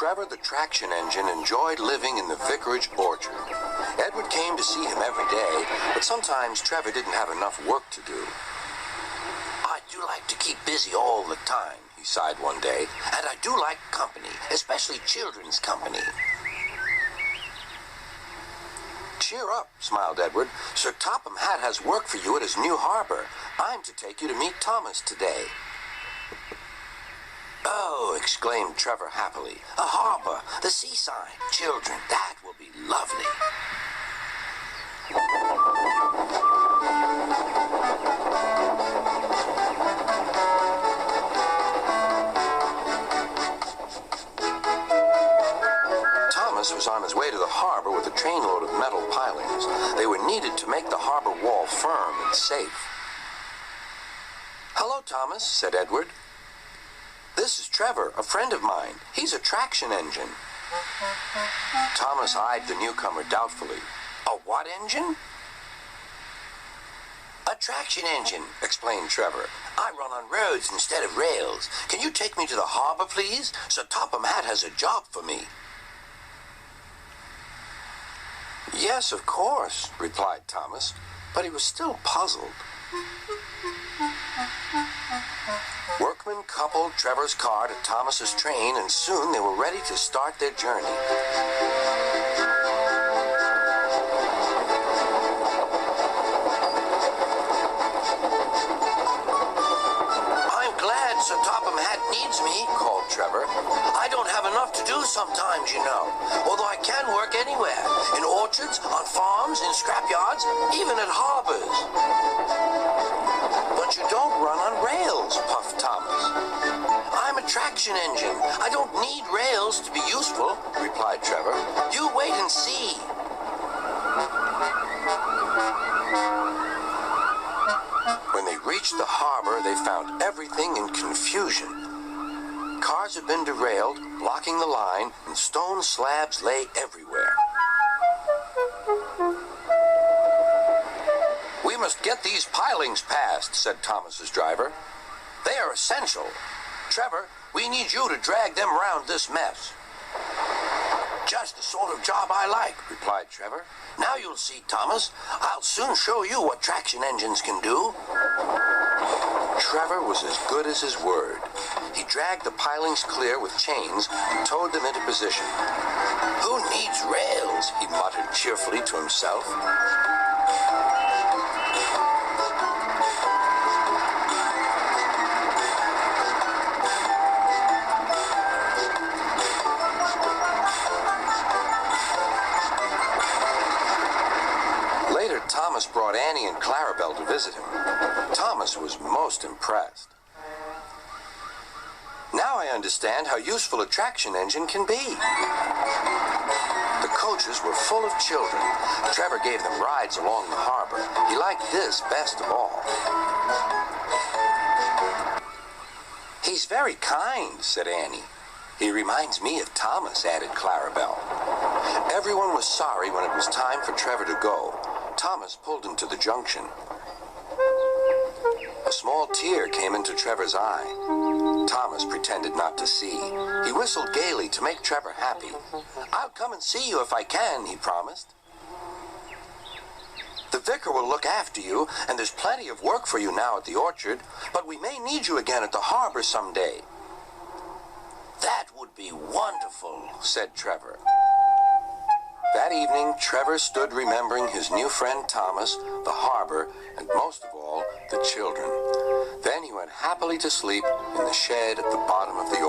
Trevor the traction engine enjoyed living in the vicarage orchard. Edward came to see him every day, but sometimes Trevor didn't have enough work to do. I do like to keep busy all the time, he sighed one day, and I do like company, especially children's company. Cheer up, smiled Edward. Sir Topham Hatt has work for you at his new harbor. I'm to take you to meet Thomas today. Oh, exclaimed Trevor happily. A harbor, the seaside. Children, that will be lovely. Thomas was on his way to the harbor with a trainload of metal pilings. They were needed to make the harbor wall firm and safe. Hello, Thomas, said Edward. This is Trevor, a friend of mine. He's a traction engine. Thomas eyed the newcomer doubtfully. A what engine? A traction engine, explained Trevor. I run on roads instead of rails. Can you take me to the harbor, please? Sir Topham Hatt has a job for me. Yes, of course, replied Thomas, but he was still puzzled. Workmen coupled Trevor's car to Thomas's train, and soon they were ready to start their journey. I'm glad Sir Topham Hatt needs me, called Trevor. I don't have enough to do sometimes, you know, although I can work anywhere, in orchards, on farms, in scrapyards, even at harbors. But you don't run on rails, puffed Thomas. I'm a traction engine. I don't need rails to be useful, replied Trevor. You wait and see. When they reached the harbor, they found everything in confusion. Cars had been derailed, blocking the line, and stone slabs lay everywhere. We must get these pilings past, said Thomas's driver. They are essential. Trevor, we need you to drag them around this mess. Just the sort of job I like, replied Trevor. Now you'll see, Thomas. I'll soon show you what traction engines can do. Trevor was as good as his word. He dragged the pilings clear with chains and towed them into position. Who needs rails? He muttered cheerfully to himself. Thomas brought Annie and Clarabelle to visit him. Thomas was most impressed. Now I understand how useful a traction engine can be. The coaches were full of children. Trevor gave them rides along the harbor. He liked this best of all. He's very kind, said Annie. He reminds me of Thomas, added Clarabelle. Everyone was sorry when it was time for Trevor to go. Thomas pulled him to the junction. A small tear came into Trevor's eye. Thomas pretended not to see. He whistled gaily to make Trevor happy. I'll come and see you if I can, he promised. The vicar will look after you, and there's plenty of work for you now at the orchard, but we may need you again at the harbor someday. That would be wonderful, said Trevor. That evening, Trevor stood remembering his new friend Thomas, the harbor, and most of all, the children. Then he went happily to sleep in the shed at the bottom of the